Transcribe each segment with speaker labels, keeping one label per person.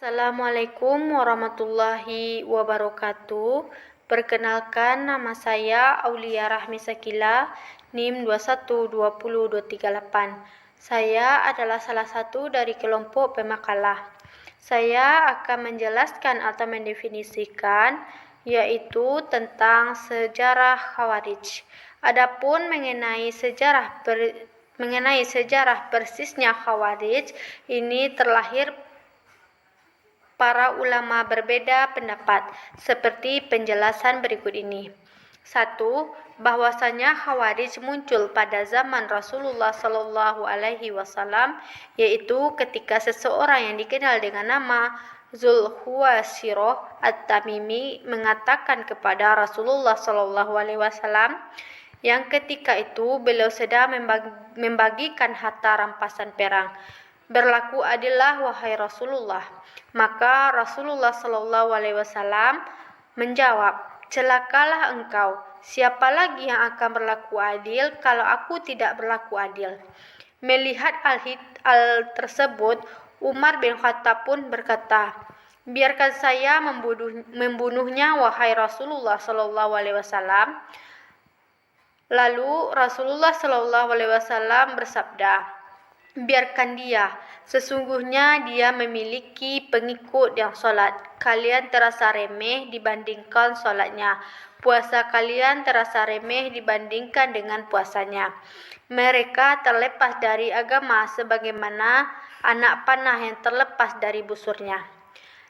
Speaker 1: Assalamualaikum warahmatullahi wabarakatuh. Perkenalkan, nama saya Aulia Rahmi Sakila, NIM 2120238. Saya adalah salah satu dari kelompok pemakalah. Saya akan menjelaskan atau mendefinisikan yaitu tentang sejarah Khawarij. Adapun mengenai sejarah persisnya Khawarij, ini terlahir para ulama berbeda pendapat, seperti penjelasan berikut ini. 1. Bahwasanya Khawarij muncul pada zaman Rasulullah SAW, yaitu ketika seseorang yang dikenal dengan nama Zulhuwaisirah At-Tamimi mengatakan kepada Rasulullah SAW yang ketika itu beliau sedang membagikan harta rampasan perang. Berlaku adillah wahai Rasulullah. Maka Rasulullah SAW menjawab, celakalah engkau. Siapa lagi yang akan berlaku adil kalau aku tidak berlaku adil? Melihat hal tersebut, Umar bin Khattab pun berkata, biarkan saya membunuhnya wahai Rasulullah SAW. Lalu Rasulullah SAW bersabda, biarkan dia, sesungguhnya dia memiliki pengikut yang solat. Kalian terasa remeh dibandingkan solatnya. Puasa kalian terasa remeh dibandingkan dengan puasanya. Mereka terlepas dari agama sebagaimana anak panah yang terlepas dari busurnya.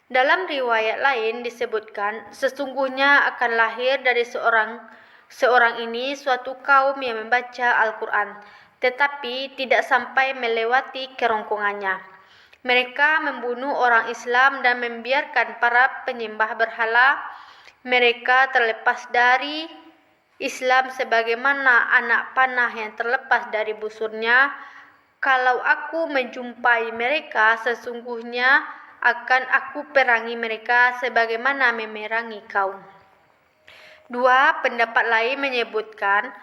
Speaker 1: Dalam riwayat lain disebutkan, sesungguhnya akan lahir dari seorang ini suatu kaum yang membaca Al-Quran, tetapi tidak sampai melewati kerongkongannya. Mereka membunuh orang Islam dan membiarkan para penyembah berhala. Mereka terlepas dari Islam sebagaimana anak panah yang terlepas dari busurnya. Kalau aku menjumpai mereka, sesungguhnya akan aku perangi mereka sebagaimana memerangi kaum. 2. Pendapat lain menyebutkan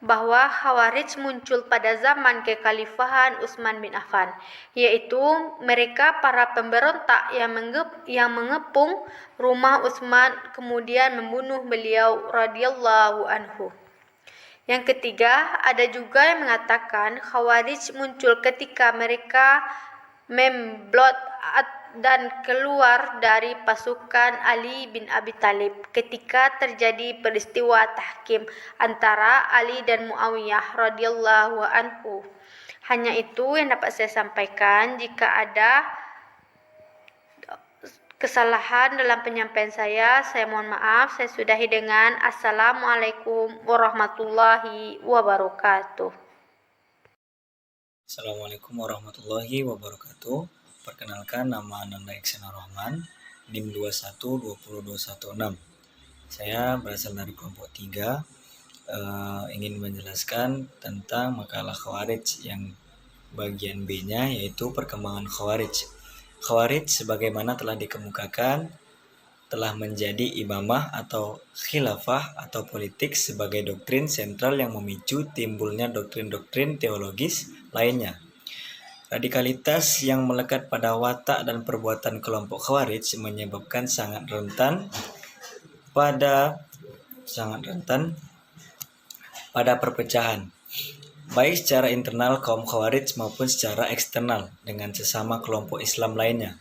Speaker 1: bahwa Khawarij muncul pada zaman kekhalifahan Utsman bin Affan, yaitu mereka para pemberontak yang mengepung rumah Utsman kemudian membunuh beliau radhiyallahu anhu. Yang ketiga, ada juga yang mengatakan Khawarij muncul ketika mereka memblot dan keluar dari pasukan Ali bin Abi Thalib ketika terjadi peristiwa tahkim antara Ali dan Muawiyah radhiyallahu anhu. Hanya itu yang dapat saya sampaikan. Jika ada kesalahan dalam penyampaian saya mohon maaf. Saya sudahi dengan Assalamualaikum warahmatullahi wabarakatuh.
Speaker 2: Assalamualaikum warahmatullahi wabarakatuh. Perkenalkan, nama Ananda Iksana Rahman, NIM 2120216. Saya berasal dari kelompok 3, ingin menjelaskan tentang makalah Khawarij yang bagian B-nya, yaitu perkembangan Khawarij. Khawarij sebagaimana telah dikemukakan telah menjadi imamah atau khilafah atau politik sebagai doktrin sentral yang memicu timbulnya doktrin-doktrin teologis lainnya. Radikalitas yang melekat pada watak dan perbuatan kelompok Khawarij menyebabkan sangat rentan pada perpecahan, baik secara internal kaum Khawarij maupun secara eksternal dengan sesama kelompok Islam lainnya.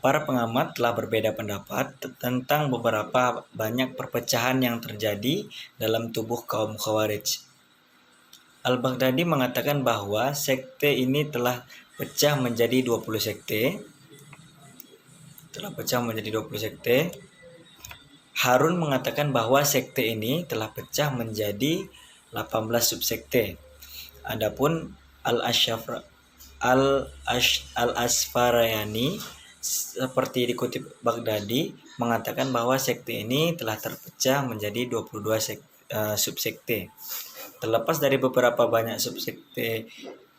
Speaker 2: Para pengamat telah berbeda pendapat tentang beberapa banyak perpecahan yang terjadi dalam tubuh kaum Khawarij. Al-Baghdadi mengatakan bahwa sekte ini telah pecah menjadi 20 sekte. Harun mengatakan bahwa sekte ini telah pecah menjadi 18 subsekte. Adapun Al-Asfarayani seperti dikutip Baghdadi mengatakan bahwa sekte ini telah terpecah menjadi 22 subsekte. Terlepas dari beberapa banyak subsekte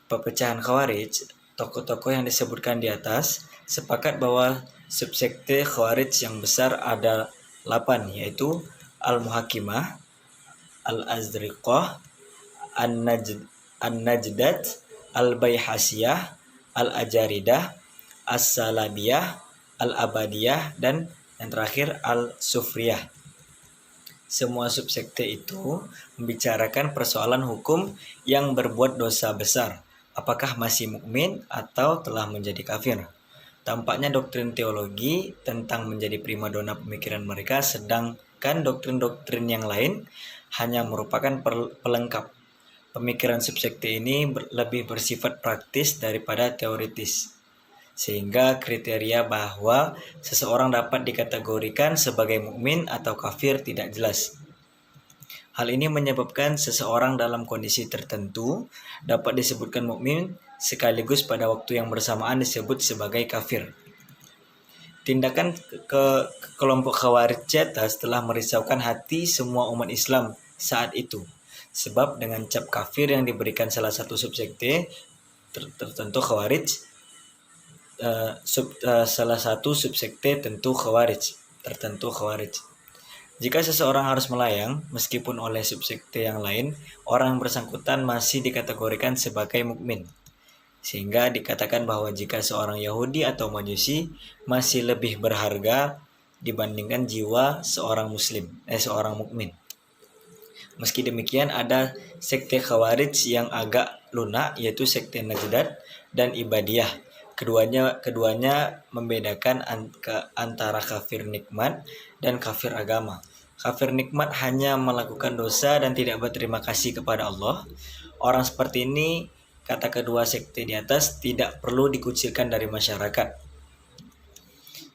Speaker 2: perpecahan Khawarij, tokoh-tokoh yang disebutkan di atas sepakat bahwa subsekte Khawarij yang besar ada 8, yaitu Al-Muhakimah, Al-Azriqah, An-Najdat, Al-Bayhasiyah, Al-Ajaridah, As-Salabiyah, al-abadiyah, dan yang terakhir al-sufriyah. Semua subsekte itu membicarakan persoalan hukum yang berbuat dosa besar, apakah masih mukmin atau telah menjadi kafir. Tampaknya doktrin teologi tentang menjadi primadona pemikiran mereka, sedangkan doktrin-doktrin yang lain hanya merupakan pelengkap. Pemikiran subsekte ini lebih bersifat praktis daripada teoritis, sehingga kriteria bahwa seseorang dapat dikategorikan sebagai mukmin atau kafir tidak jelas. Hal ini menyebabkan seseorang dalam kondisi tertentu dapat disebutkan mukmin sekaligus pada waktu yang bersamaan disebut sebagai kafir. Tindakan ke kelompok Khawarij di atas telah merisaukan hati semua umat Islam saat itu. Sebab dengan cap kafir yang diberikan salah satu subsekte tertentu Khawarij, salah satu subsekte tertentu Khawarij. Jika seseorang harus melayang, meskipun oleh subsekte yang lain, orang yang bersangkutan masih dikategorikan sebagai mukmin. Sehingga dikatakan bahwa jika seorang Yahudi atau Majusi masih lebih berharga dibandingkan jiwa seorang mukmin. Meski demikian, ada sekte Khawarij yang agak lunak, yaitu sekte Najdat dan Ibadiyah. Keduanya membedakan antara kafir nikmat dan kafir agama. Kafir nikmat hanya melakukan dosa dan tidak berterima kasih kepada Allah. Orang seperti ini, kata kedua sekte di atas, tidak perlu dikucilkan dari masyarakat.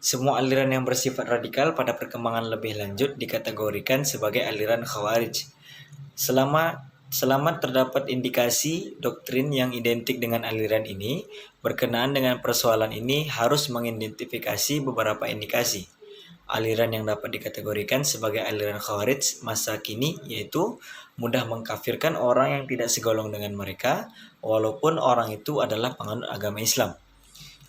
Speaker 2: Semua aliran yang bersifat radikal pada perkembangan lebih lanjut dikategorikan sebagai aliran Khawarij. Selama terdapat indikasi doktrin yang identik dengan aliran ini, berkenaan dengan persoalan ini harus mengidentifikasi beberapa indikasi. Aliran yang dapat dikategorikan sebagai aliran Khawarij masa kini yaitu mudah mengkafirkan orang yang tidak segolong dengan mereka, walaupun orang itu adalah penganut agama Islam.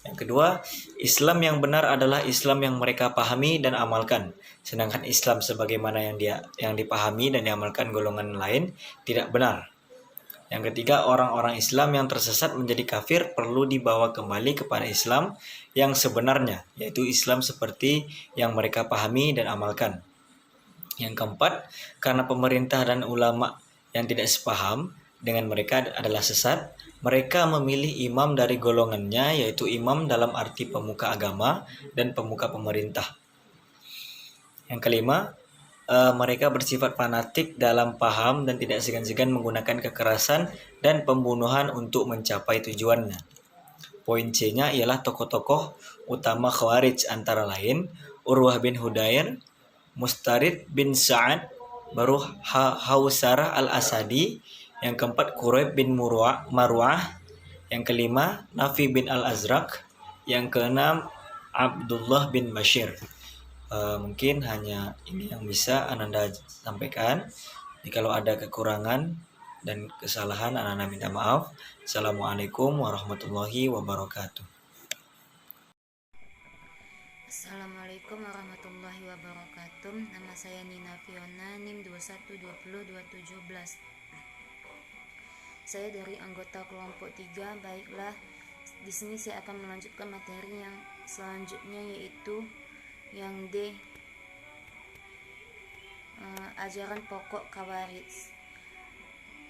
Speaker 2: Yang kedua, Islam yang benar adalah Islam yang mereka pahami dan amalkan, sedangkan Islam sebagaimana yang dipahami dan diamalkan golongan lain tidak benar. Yang ketiga, orang-orang Islam yang tersesat menjadi kafir perlu dibawa kembali kepada Islam yang sebenarnya, yaitu Islam seperti yang mereka pahami dan amalkan. Yang keempat, karena pemerintah dan ulama yang tidak sepaham dengan mereka adalah sesat, mereka memilih imam dari golongannya, yaitu imam dalam arti pemuka agama dan pemuka pemerintah. Yang kelima, mereka bersifat fanatik dalam paham dan tidak segan-segan menggunakan kekerasan dan pembunuhan untuk mencapai tujuannya. Poin C-nya ialah tokoh-tokoh utama Khawarij antara lain Urwah bin Hudair, Mustarid bin Sa'ad, baru Hausarah al-Asadi, yang keempat Quraib bin Marwah, yang kelima Nafi bin al-Azraq, yang keenam Abdullah bin Bashir. Mungkin hanya ini yang bisa Ananda sampaikan. Kalau ada kekurangan dan kesalahan, Ananda minta maaf. Assalamualaikum warahmatullahi wabarakatuh.
Speaker 3: Assalamualaikum warahmatullahi wabarakatuh. Nama saya Nina Fiona, NIM 21202017. Saya dari anggota kelompok 3. Baiklah, di sini saya akan melanjutkan materi yang selanjutnya, yaitu yang D, ajaran pokok Khawarij.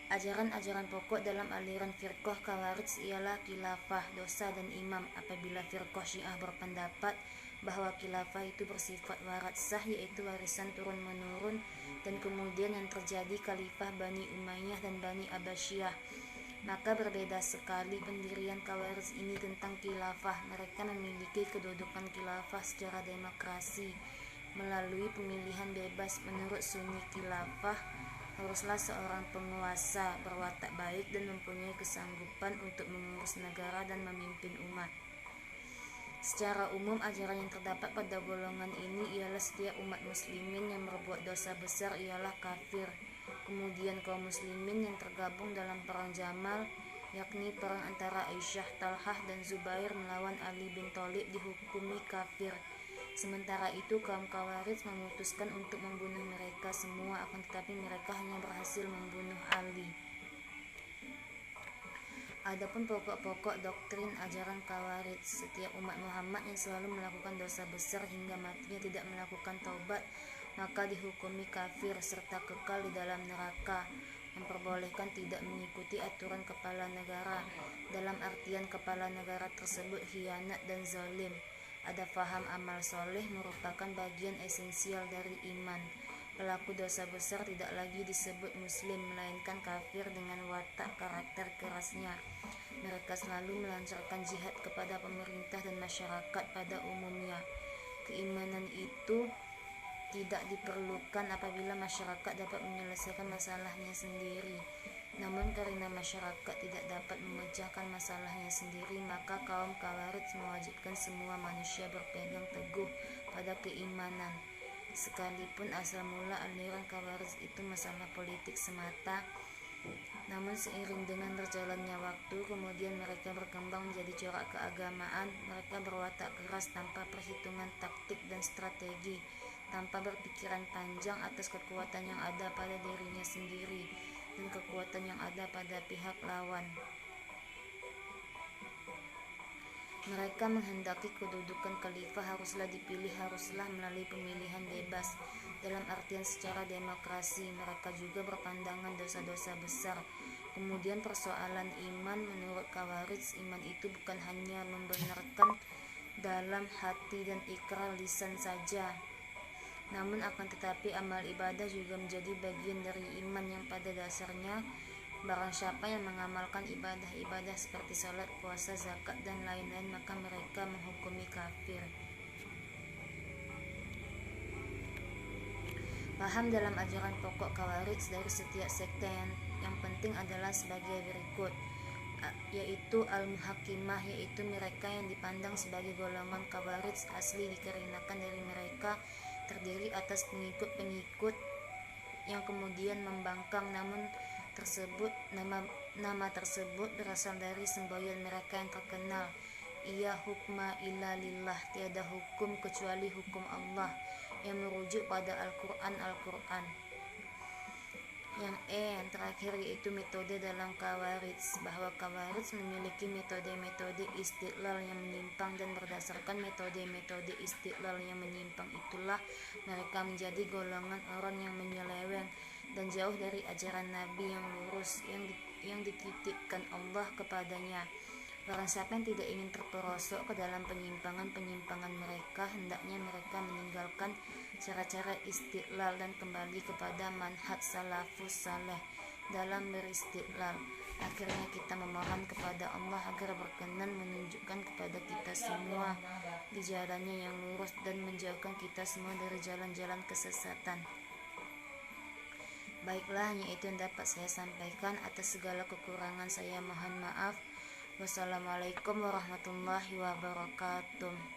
Speaker 3: Ajaran-ajaran pokok dalam aliran firqah Khawarij ialah khilafah, dosa, dan imam. Apabila firqah Syiah berpendapat bahwa khilafah itu bersifat waratsah, yaitu warisan turun-menurun, dan kemudian yang terjadi khalifah Bani Umayyah dan Bani Abbasiyah, maka berbeda sekali pendirian Khawarij ini tentang khilafah. Mereka memiliki kedudukan khilafah secara demokrasi melalui pemilihan bebas. Menurut Sunni, khilafah haruslah seorang penguasa berwatak baik dan mempunyai kesanggupan untuk mengurus negara dan memimpin umat. Secara umum, ajaran yang terdapat pada golongan ini ialah setiap umat muslimin yang berbuat dosa besar ialah kafir. Kemudian kaum muslimin yang tergabung dalam perang Jamal, yakni perang antara Aisyah, Talhah, dan Zubair melawan Ali bin Thalib, dihukumi kafir. Sementara itu kaum Khawarij memutuskan untuk membunuh mereka semua, akan tetapi mereka hanya berhasil membunuh Ali. Adapun pokok-pokok doktrin ajaran Khawarij, setiap umat Muhammad yang selalu melakukan dosa besar hingga matinya tidak melakukan taubat, maka dihukumi kafir serta kekal di dalam neraka. Memperbolehkan tidak mengikuti aturan kepala negara, dalam artian kepala negara tersebut khianat dan zalim. Ada faham amal soleh merupakan bagian esensial dari iman. Pelaku dosa besar tidak lagi disebut muslim, melainkan kafir dengan watak karakter kerasnya. Mereka selalu melancarkan jihad kepada pemerintah dan masyarakat pada umumnya. Keimanan itu tidak diperlukan apabila masyarakat dapat menyelesaikan masalahnya sendiri. Namun karena masyarakat tidak dapat memecahkan masalahnya sendiri, maka kaum Khawarij mewajibkan semua manusia berpegang teguh pada keimanan. Sekalipun asal mula aliran Khawarij itu masalah politik semata, namun seiring dengan berjalannya waktu, kemudian mereka berkembang menjadi corak keagamaan. Mereka berwatak keras tanpa perhitungan taktik dan strategi, tanpa berpikiran panjang atas kekuatan yang ada pada dirinya sendiri dan kekuatan yang ada pada pihak lawan. Mereka menghendaki kedudukan khalifah haruslah dipilih, haruslah melalui pemilihan bebas, dalam artian secara demokrasi. Mereka juga berpandangan dosa-dosa besar. Kemudian persoalan iman, menurut Khawarij, iman itu bukan hanya membenarkan dalam hati dan ikrar lisan saja, namun akan tetapi amal ibadah juga menjadi bagian dari iman yang pada dasarnya barang siapa yang mengamalkan ibadah-ibadah seperti salat, puasa, zakat, dan lain-lain, maka mereka menghukumi kafir. Paham dalam ajaran pokok Khawarij dari setiap sekte yang penting adalah sebagai berikut, yaitu Al-Muhakkimah, yaitu mereka yang dipandang sebagai golongan Khawarij asli dikarenakan dari mereka terdiri atas pengikut-pengikut yang kemudian membangkang. Namun nama tersebut berasal dari semboyan mereka yang terkenal, ia hukma illa lillah, tiada hukum kecuali hukum Allah, yang merujuk pada Al-Quran. Yang terakhir yaitu metode dalam Khawarij, bahwa Khawarij memiliki metode-metode istidlal yang menyimpang, dan berdasarkan metode-metode istidlal yang menyimpang itulah mereka menjadi golongan orang yang menyeleweng dan jauh dari ajaran Nabi yang lurus yang dititipkan Allah kepadanya. Barang siapa yang tidak ingin terperosok ke dalam penyimpangan-penyimpangan mereka, hendaknya mereka meninggalkan cara-cara istidlal dan kembali kepada manhaj salafus saleh dalam beristidlal. Akhirnya kita memohon kepada Allah agar berkenan menunjukkan kepada kita semua di jalannya yang lurus dan menjauhkan kita semua dari jalan-jalan kesesatan. Baiklah, hanya itu yang dapat saya sampaikan. Atas segala kekurangan saya mohon maaf. Wassalamualaikum warahmatullahi wabarakatuh.